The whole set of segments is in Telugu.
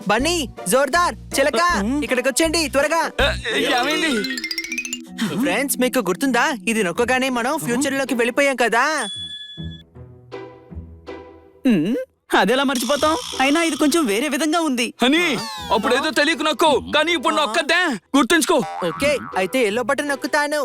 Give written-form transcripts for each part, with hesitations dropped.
బన్నీ, జోర్దార్, చిలక, ఇక్కడికి వచ్చేయండి త్వరగా. ఫ్రెండ్స్, మీకు గుర్తుందా, ఇది నొక్కగానే మనం ఫ్యూచర్ లోకి వెళ్ళిపోయాం కదా. అదెలా మర్చిపోతాం? అయినా ఇది కొంచెం వేరే విధంగా ఉంది అని. అప్పుడేదో తెలియకు నొక్కు, కానీ ఇప్పుడు నొక్కద్దా, గుర్తుంచుకో. ఓకే, అయితే ఎల్లో బటన్ నొక్కుతాను.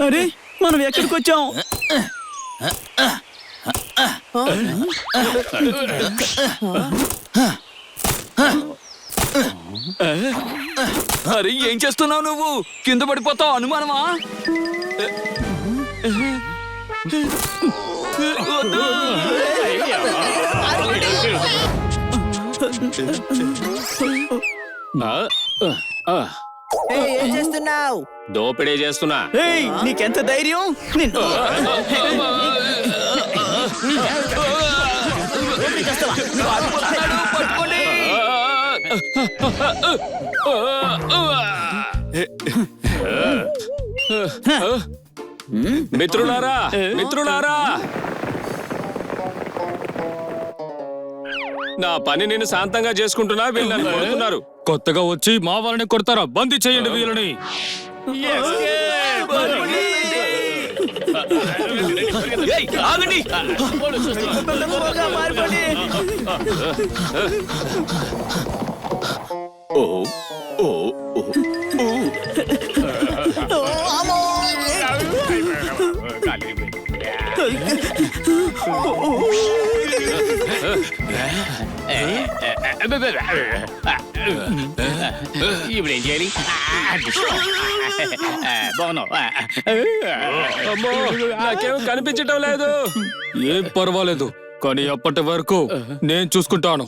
అరే, మనం ఎక్కడికి వచ్చాం? అరే, ఏం చేస్తున్నావు నువ్వు? కింద పడిపోతావు అనుమానమా? ఏం చేస్తున్నావు? దోపిడీ చేస్తున్నా. నీకెంత ధైర్యం? పట్టుకోండి. మిత్రులారా, మిత్రులారా, నా పని నేను శాంతంగా చేసుకుంటున్నా, వీళ్ళు నన్ను కొడుతున్నారు. కొత్తగా వచ్చి మా వాళ్ళని కొడతారా? బందీ చేయండి వీళ్ళని. ఆగండి. ఇప్పుడు ఏం చేయాలి? బాగున్నావు? అమ్మో, నాకేం కనిపించటం లేదు. ఏం పర్వాలేదు, కానీ అప్పటి వరకు నేను చూసుకుంటాను.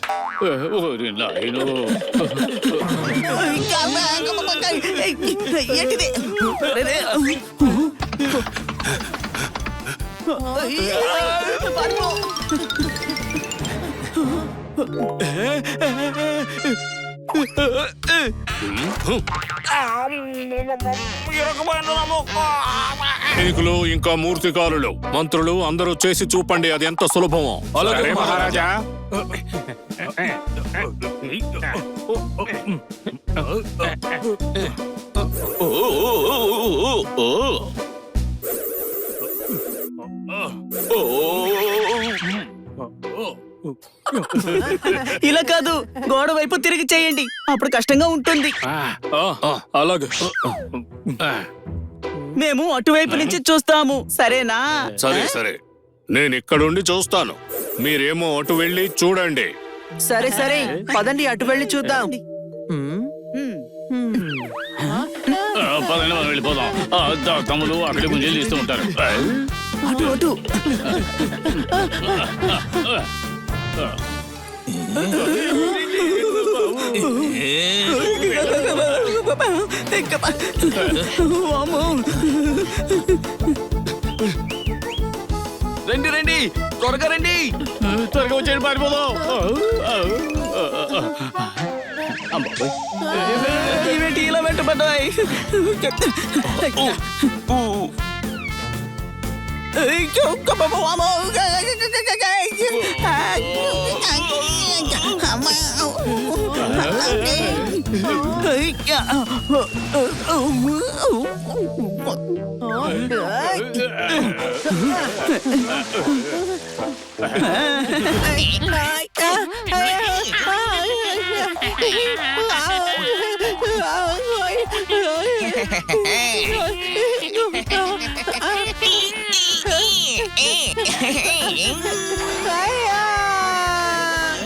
సైనికులు, ఇంకా మూర్తికారులు, మంత్రులు అందరూ చేసి చూపండి, అది ఎంత సులభమో. అలాగే మహారాజా. ఇలా కాదు, గోడ వైపు తిరిగి చేయండి, అప్పుడు కష్టంగా ఉంటుంది. అలాగే. మేము అటువైపు నుంచి చూస్తాము, సరేనా? సరే సరే, నేను ఇక్కడుండి చూస్తాను, మీరేమో అటు వెళ్ళి చూడండి. సరే సరే, పదండి అటు వెళ్ళి చూద్దాం. పదండి, మనం వెళ్ళిపోదాం. తమ్ముడు అక్కడి గుంజలు తీస్తూ ఉంటారు. అటు అటు. రండి రండి, త్వరగా రండి. త్వరగా వచ్చేది, పారిపోదాం. ఇవేంటి ఇలా వెంటబడ్డాయి?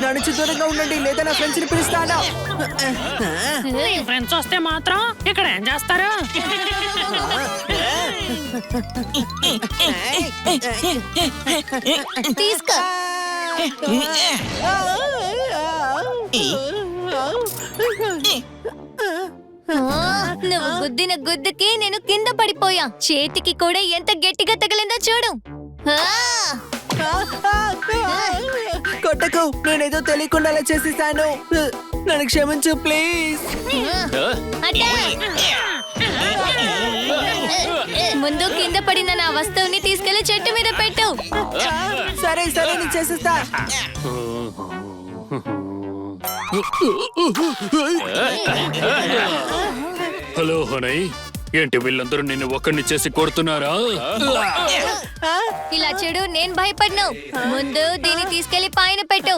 నడుచు దూరంగా ఉండండి, లేదా నా ఫ్రెండ్స్ ని పిలుస్తాను. ఫ్రెండ్స్ వస్తే మాత్రం ఇక్కడ ఏం చేస్తారు? తీసుకో. నువ్వు గుద్దిన గుద్దుకి నేను కింద పడిపోయా. చేతికి కూడా ఎంత గట్టిగా తగిలిందో చూడు. ఆ! కొట్టకు, నేనేదో తెలియకుండా అలా చేసేసాను. నన్ను క్షమించు ప్లీజ్. అట్టా! ముందు కింద పడిన నా వస్తువుని తీసుకెళ్లి చెట్టు మీద పెట్టు. సరే సరే, నేను చేసేస్తా. హలో హనయ్, ఏంటి వీళ్ళందరూ నిన్ను ఒక్కడిని చేసి కొడుతున్నారా? ఇలా చూడు, నేను భయపడ్ను. ముందు దీన్ని తీసుకెళ్లి పైన పెట్టు.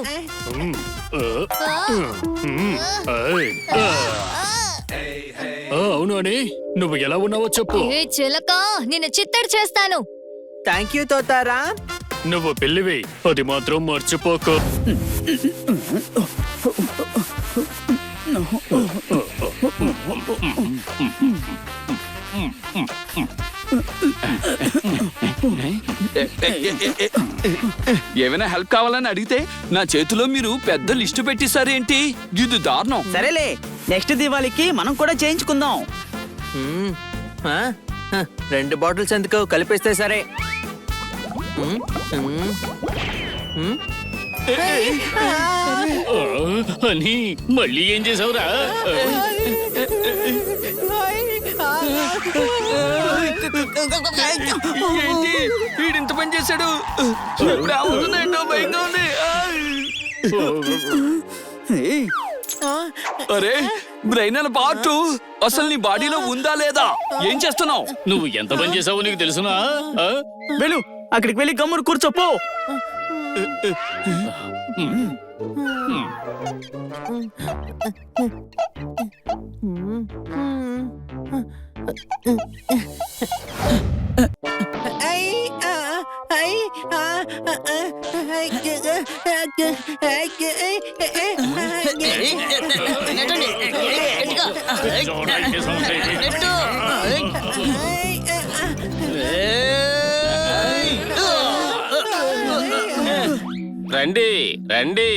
అవును అని నువ్వు ఎలా ఉన్నావో చెప్పు. ఏ చిలక, నిన్ను చిత్తడి చేస్తాను. థ్యాంక్ యూ తోతారా. నువ్వు పిల్లివి, అది మాత్రం మర్చిపోకు. ఏమైనా హెల్ప్ కావాలని అడిగితే నా చేతిలో మీరు పెద్ద లిస్టు పెట్టేశారేంటి? ఇది దారుణం. సరేలే, నెక్స్ట్ దివాళీకి మనం కూడా చేయించుకుందాం. మ్మ్. ఆ? హ, 2 బాటిల్స్ ఎందుకు, కలిపేస్తే సరే. మ్మ్. మ్మ్. మ్మ్. అని మళ్ళీ ఏం చేసావురా? ఏంటి వీడింత పని చేశాడు? ఇప్పుడు ఏమవుతుందేంటో భయంగా ఉంది. ఏయ్, అరే, బ్రెయిన్ అనే పార్ట్ అసలు నీ బాడీలో ఉందా లేదా? ఏం చేస్తున్నావు? నువ్వు ఎంత పని చేసావో నీకు తెలుసునా? వెళ్ళు, అక్కడికి వెళ్ళి గమ్మును కూర్చోపో. ఐ, ఆ, ఐ, ఆ, ఐ, రండి రండి,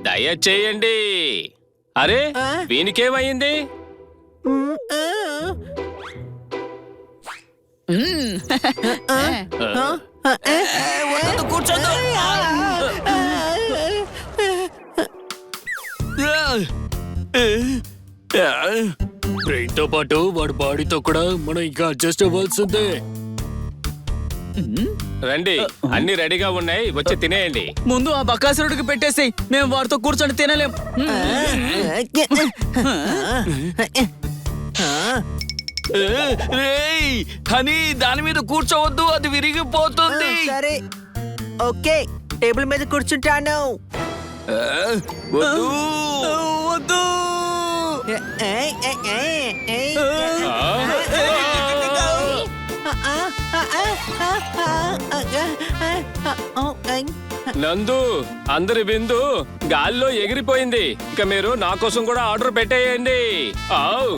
దయచేయండి. అరే, వీనికేమైంది? కూర్చోదు. బ్రెయిన్ తో పాటు వాడి బాడీతో కూడా మనం ఇంకా అడ్జస్ట్ అవ్వాల్సిందే. రండి, అన్ని రెడీగా ఉన్నాయి, వచ్చి తినేయండి. ముందు ఆ బకాసురుడికి పెట్టేసి మేము వాడితో కూర్చొని తినలేం. హనీ, దాని మీద కూర్చోవద్దు, అది విరిగిపోతుంది. సరే ఓకే, టేబుల్ మీద కూర్చుంటాను. వద్దు. వద్దు. నందు, అందరి బిందు గాల్లో ఎగిరిపోయింది. ఇక మీరు నా కోసం కూడా ఆర్డర్ పెట్టేయండి. ఆవ్.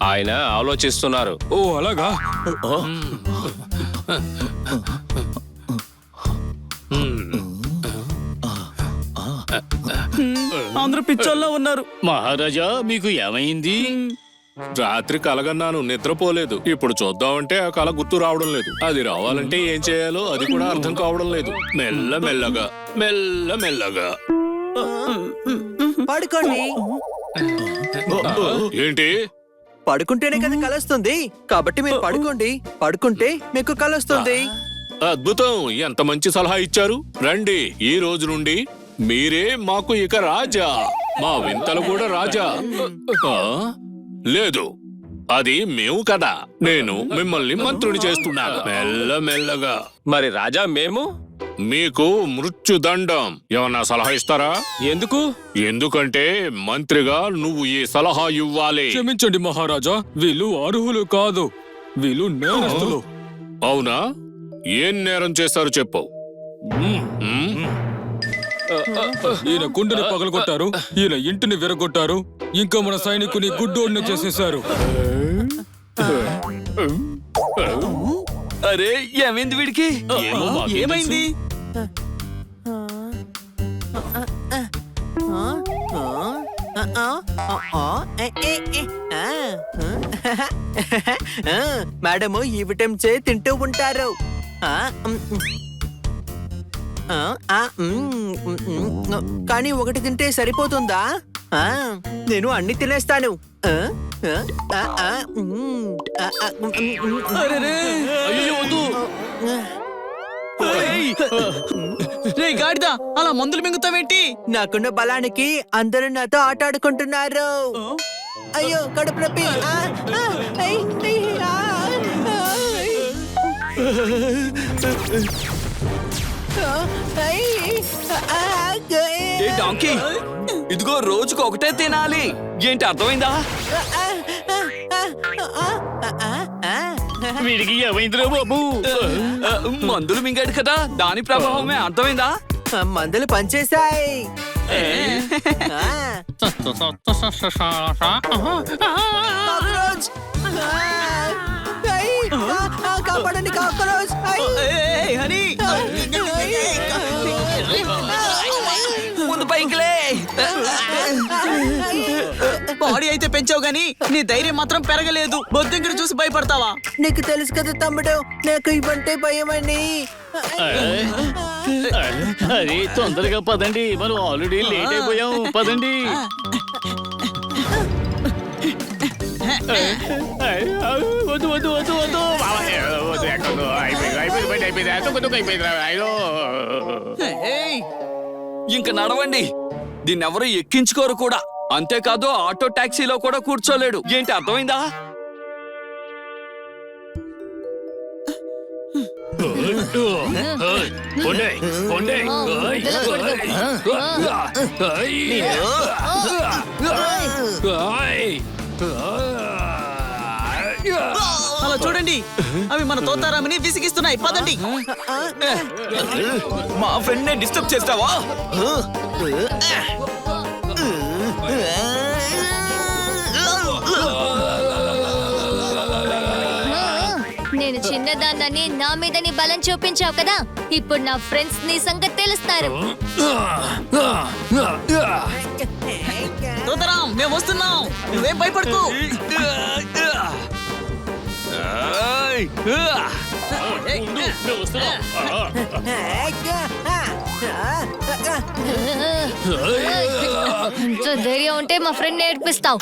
ఆయన ఆలోచిస్తున్నారు. ఓ అలాగా. అందరూ పిచ్చోళ్ళలో ఉన్నారు. మహారాజా, మీకు ఏమైంది? రాత్రి కలగన్నాను, నిద్రపోలేదు. ఇప్పుడు చూద్దామంటే ఆ కళ గుర్తు రావడం లేదు. అది రావాలంటే ఏం చేయాలో అది కూడా అర్థం కావడం లేదు. మెల్లమెల్లగా మెల్లమెల్లగా. పడుకోండి. ఏంటి? పడుకుంటేనే కదా కలొస్తుంది, కాబట్టి మీరు పడుకోండి. పడుకుంటే మీకు కలొస్తుంది. అద్భుతం, ఎంత మంచి సలహా ఇచ్చారు. రండి, ఈ రోజు నుండి మీరే మాకు ఇక రాజా. మా వింతలు కూడా రాజా. ఆ? లేదు, అది మేము కదా. నేను మిమ్మల్ని మంత్రుని చేస్తున్నాను. మెల్లమెల్లగా. మరి రాజా మేము? మీకు మృత్యుదండం. ఏమన్నా సలహా ఇస్తారా? ఎందుకు? ఎందుకంటే మంత్రిగా నువ్వు ఈ సలహా ఇవ్వాలి. క్షమించండి మహారాజా, వీళ్ళు అర్హులు కాదు, వీళ్ళు నేరస్తులు. అవునా? ఏం నేరం చేశారు చెప్పు. ఈయన గుండెని పగలగొట్టారు, ఈయన ఇంటిని విరగొట్టారు, ఇంకా మన సైనికుని గుడ్డోడిని చేసేశారు. అరే ఏమైంది వీడికి? ఏమైంది? మేడము ఈ విటమిన్స్ తింటూ ఉంటారు. కానీ ఒకటి తింటే సరిపోతుందా? నేను అన్ని తినేస్తాను. రే గాడిద, అలా మందులు మింగుతావేంటి? నాకున్న బలానికి అందరూ నాతో ఆట ఆడుకుంటున్నారు. అయ్యో కడుపు నొప్పి. ఏ డాంకీ, ఇదిగో రోజుకు ఒకటే తినాలి. ఏంటి అర్థమైందా? వీడికి ఏమైందిరా బాబు? మందులు మింగాడు కదా, దాని ప్రభావమే. అర్థమైందా? మందులు పనిచేశాయి. కాపాడండి కాకరోజ్. హరి, ముందు పైకిలే. బాడీ అయితే పెంచావు గాని నీ ధైర్యం మాత్రం పెరగలేదు. బొద్దింకుడు చూసి భయపడతావా? నీకు తెలుసు కదా తమ్ముడు, నాకు ఇవంటే భయమని. అది తొందరగా పదండి, మనం ఆల్రెడీ లేట్ అయిపోయాం. పదండి. వద్దు వద్దు వద్దు వద్దు. ఇంక నడవండి. దీన్నెవరూ ఎక్కించుకోరు కూడా. అంతేకాదు ఆటో టాక్సీలో కూడా కూర్చోలేడు. ఏంటి అర్థమైందా? అలా చూడండి, అవి మన తోతారామని విసిగిస్తున్నాయి. పదండి. మా ఫ్రెండ్ నే డిస్టర్బ్ చేస్తావా? నేను చిన్నదాన్నని నా మీదని బలం చూపించావు కదా, ఇప్పుడు నా ఫ్రెండ్స్ నీ సంగతి తెలుస్తారు. తోతారాం, మేము వస్తున్నాం, నువ్వేం భయపడకు. ఇంత ధైర్యం ఉంటే మా ఫ్రెండ్ నేర్పిస్తావు.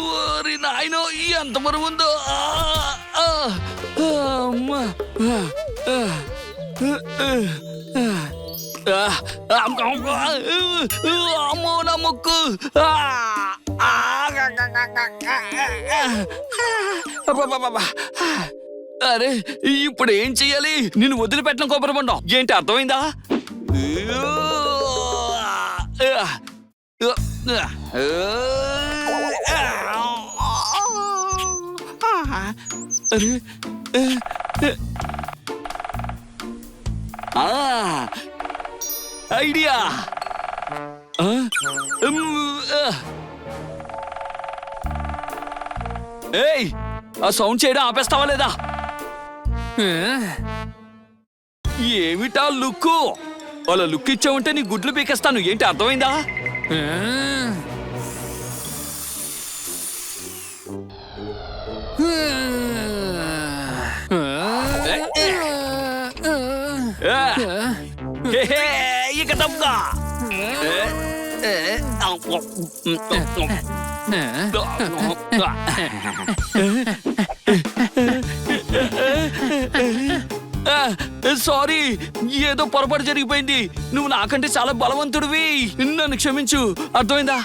ఓరి నాయనో, ఎంత బరువు ఉందో. అమ్మో నా ముక్కు. అరే ఇప్పుడు ఏం చెయ్యాలి? నిన్ను వదిలిపెట్టిన కొబ్బరి బొండం. ఏంటి అర్థమైందా? ఐడియా. ఏయ్, ఆ సౌండ్ చేయడం ఆపేస్తావా లేదా? ఏమిటా లుక్కు? అలా లుక్ ఇచ్చావుంటే నీ గుడ్లు పీకేస్తాను. ఏంటి అర్థమైందా? ఇక తప్పుగా. సారీ, ఏదో పొరపాటు జరిగిపోయింది. నువ్వు నాకంటే చాలా బలవంతుడివి, నన్ను క్షమించు. అర్థమైందా?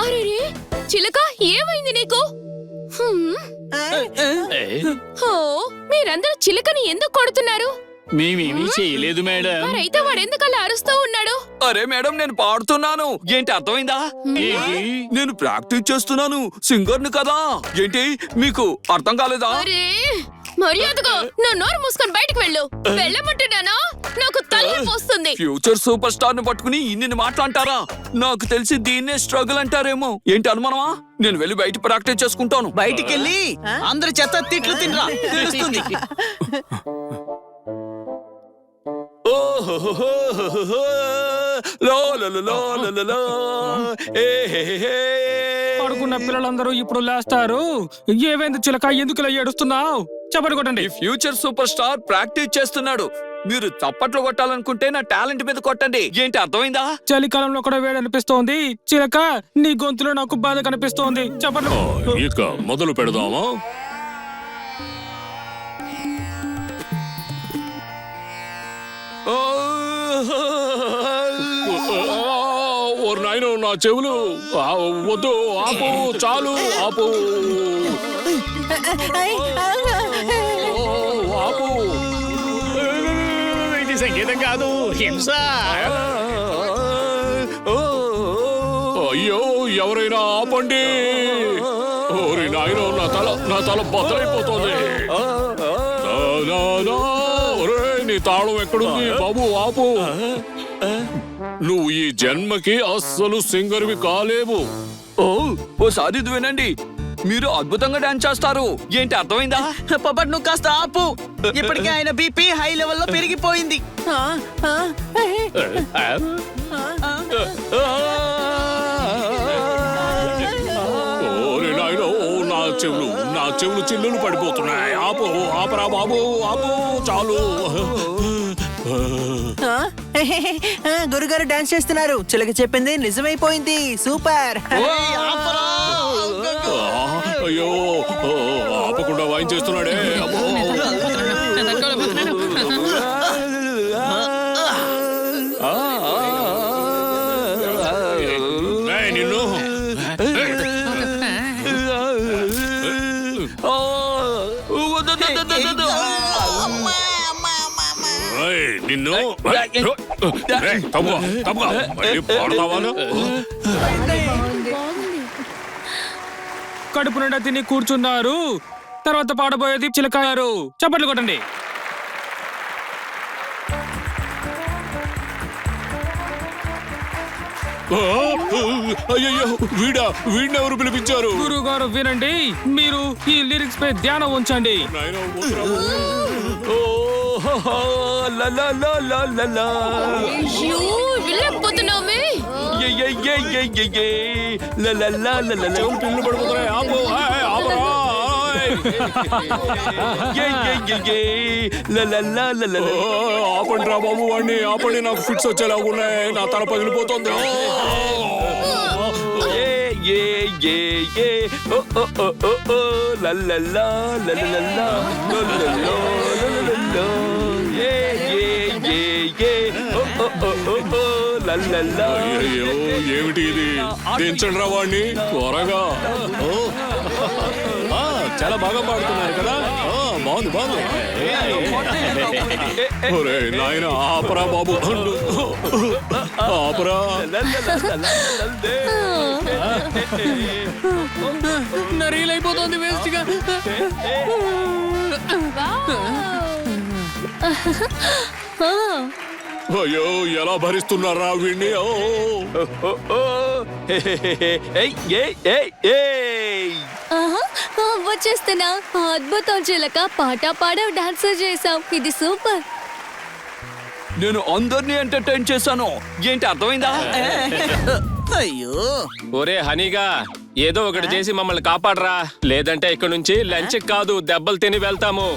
అరే చిలక, ఏమైంది నీకు? మీరందరూ చిలకని ఎందుకు కొడుతున్నారు? మేమేమీ చేయలేదు మేడం. మరైతే వాడెందుకు అలా అరుస్తూ ఉన్నాడు? అరే మేడం, నేను పాడుతున్నాను. ఏంటి అర్థమైందా? నేను ప్రాక్టీస్ చేస్తున్నాను, సింగర్ను కదా. ఏంటి మీకు అర్థం కాలేదా? అరే మర్యాదగా నా నోరు మూసుకొని బయటకు వెళ్ళు. వెళ్ళమంటున్నానా? నాకు తలనొప్పి వస్తుంది. ఫ్యూచర్ సూపర్ స్టార్ ను పట్టుకుని ఇన్ని మాట్లాంటారా? నాకు తెలిసి దీన్నే స్ట్రగుల్ అంటారేమో. ఏంటి అనుమానమా? నేను వెళ్ళి బయట ప్రాక్టీస్ చేసుకుంటాను. బయటికెళ్ళి అందరి చెత్త తిట్లు తినరా, తెలుస్తుంది. పడుకున్న పిల్లలందరూ ఇప్పుడు లేస్తారు. ఏమైంది చిలక, ఎందుకు ఇలా ఏడుస్తున్నావు? చెప్పండి కొట్టండి. ఫ్యూచర్ సూపర్ స్టార్ ప్రాక్టీస్ చేస్తున్నాడు. మీరు చప్పట్లు కొట్టాలనుకుంటే నా టాలెంట్ మీద కొట్టండి. ఏంటి అర్థమైందా? చలికాలంలో కూడా వేడి అనిపిస్తోంది. చిలక, నీ గొంతులో నాకు బాధ కనిపిస్తోంది. చెప్పండి. ఇక మొదలు పెడదామా? ఓ నాయనో, నా చెవులు. వద్దు, ఆపు, చాలు, ఆపు, ఆపు. ఇది సంగీతం కాదు, హింస. అయ్యో, ఎవరైనా ఆపండి. ఓరి నాయనో, నా తల బద్దలైపోతుంది. నీ తాళం ఎక్కడుంది బాబు? ఆపు. నువ్వు ఈ జన్మకి అస్సలు సింగర్వి కాలేవు. ఓసారి ఇది వినండి, మీరు అద్భుతంగా డాన్స్ చేస్తారు. ఏంటి అర్థమైందా? పబ్బట్, నువ్వు కాస్త ఆపు. ఇప్పటికే ఆయన బీపీ హై లెవెల్లో పెరిగిపోయింది. ఓరి నాయనో, నా చెవులు చిల్లులు పడిపోతున్నాయి. ఆపు, ఆపరా బాబు, ఆపు, చాలు. గురుగారు డాన్స్ చేస్తున్నారు. చిలక చెప్పింది నిజమైపోయింది. సూపర్. అయ్యో, ఆపకుండా వాయించేస్తున్నాడే. నిన్ను నిన్ను కడుపు నిండా తిని కూర్చున్నారు. తర్వాత పాడబోయేది చిలక గారు. చప్పట్లు కొట్టండి. అయ్యో, వీడినెవరు పిలిపించారు? గురువు గారు వినండి, మీరు ఈ లిరిక్స్ పై ధ్యానం ఉంచండి. వెళ్ళకపోతున్నామే. పిల్లు పడిపోతున్నాయి. ఆపు, ఆపరా. ఆపండి రా బాబు వాడిని, ఆపండి. నాకు ఫిట్స్ వచ్చేలా ఉన్నాయి. నా తల పగిలిపోతుంది. అయ్యో, ఏమిటి ఇది? దించండి రా వాడిని త్వరగా. చాలా బాగా పాడుతున్నారు కదా. బాగుంది, బాగుంది. ఒరే నాయన, ఆపరా బాబు, ఆపరా. నరీలైపోతుంది వేస్ట్ గా. అయ్యో, ఎలా భరిస్తున్నారా వీణ్ణి? వచ్చేస్తున్నా. అద్భుతం చిలక, పాట పాడావు, డాన్స్ చేసావు, ఇది సూపర్. నేను అందరినీ ఎంటర్టైన్ చేశాను. ఏంటి అర్థమైందా? అయ్యో ఒరే హనీగా ఏదో ఒకటి చేసి మమ్మల్ని కాపాడరా, లేదంటే ఇక్కడ నుంచి లంచ్ కాదు దెబ్బలు తిని వెళ్తాము.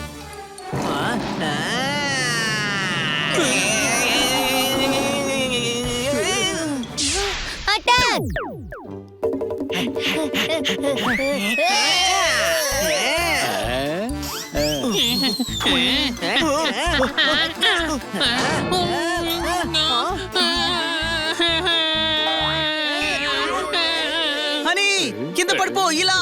అటాక్! హనీ కింద పడిపో ఇలా.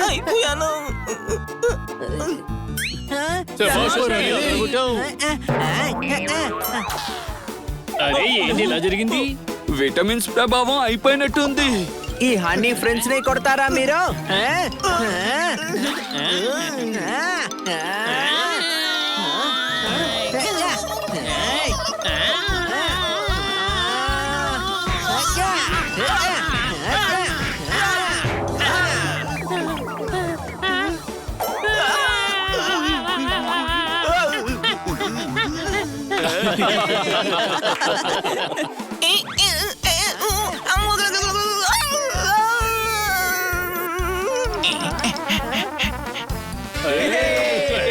అయిపోయాను. అరే ఏంటి ఇలా జరిగింది? విటమిన్స్ ప్రభావం అయిపోయినట్టుంది. ఈ హనీ ఫ్రెండ్స్ ని కొడతారా మీరు?